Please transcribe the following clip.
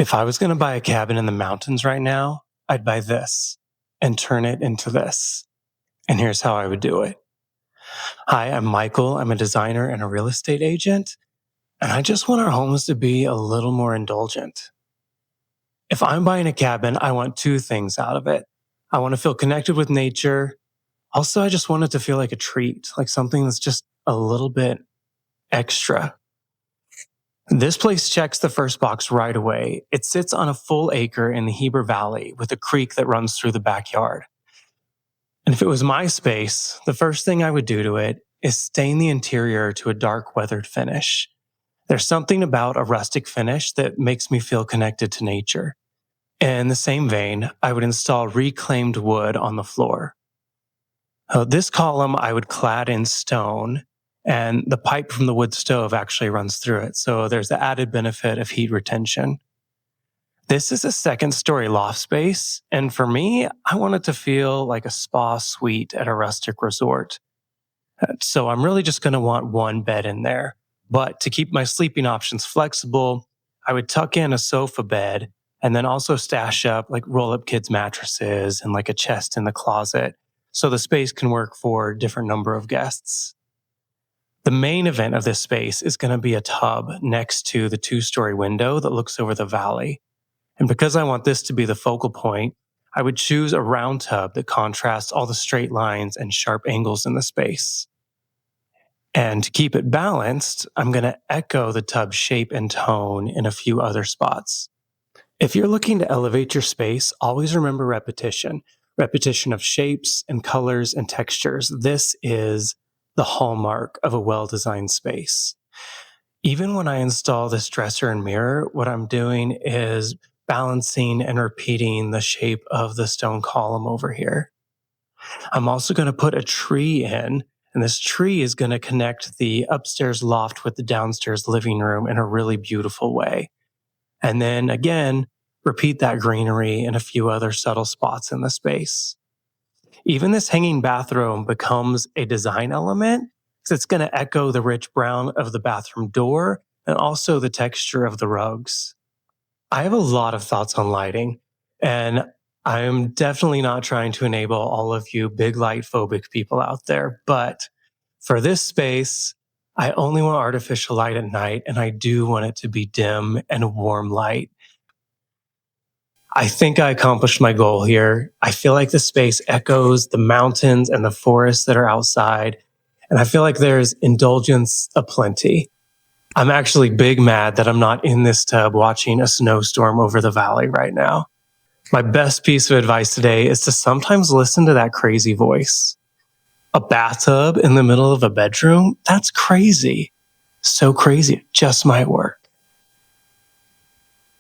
If I was going to buy a cabin in the mountains right now, I'd buy this and turn it into this. And here's how I would do it. Hi, I'm Michael. I'm a designer and a real estate agent, and I just want our homes to be a little more indulgent. If I'm buying a cabin, I want two things out of it. I want to feel connected with nature. Also, I just want it to feel like a treat, like something that's just a little bit extra. This place checks the first box right away. It sits on a full acre in the Heber Valley with a creek that runs through the backyard. And if it was my space, the first thing I would do to it is stain the interior to a dark weathered finish. There's something about a rustic finish that makes me feel connected to nature. In the same vein, I would install reclaimed wood on the floor. This column I would clad in stone, and the pipe from the wood stove actually runs through it, so there's the added benefit of heat retention. This is a second-story loft space, and for me, I want it to feel like a spa suite at a rustic resort. So I'm really just going to want one bed in there. But to keep my sleeping options flexible, I would tuck in a sofa bed and then also stash up like roll-up kids' mattresses and like a chest in the closet so the space can work for a different number of guests. The main event of this space is going to be a tub next to the two-story window that looks over the valley. And because I want this to be the focal point, I would choose a round tub that contrasts all the straight lines and sharp angles in the space. And to keep it balanced, I'm going to echo the tub's shape and tone in a few other spots. If you're looking to elevate your space, always remember repetition. Repetition of shapes and colors and textures. This is the hallmark of a well-designed space. Even when I install this dresser and mirror, what I'm doing is balancing and repeating the shape of the stone column over here. I'm also going to put a tree in, and this tree is going to connect the upstairs loft with the downstairs living room in a really beautiful way. And then again, repeat that greenery in a few other subtle spots in the space. Even this hanging bathroom becomes a design element because it's going to echo the rich brown of the bathroom door and also the texture of the rugs. I have a lot of thoughts on lighting, and I'm definitely not trying to enable all of you big light phobic people out there, but for this space, I only want artificial light at night, and I do want it to be dim and warm light. I think I accomplished my goal here. I feel like the space echoes the mountains and the forests that are outside, and I feel like there's indulgence aplenty. I'm actually big mad that I'm not in this tub watching a snowstorm over the valley right now. My best piece of advice today is to sometimes listen to that crazy voice. A bathtub in the middle of a bedroom? That's crazy. So crazy, it just might work.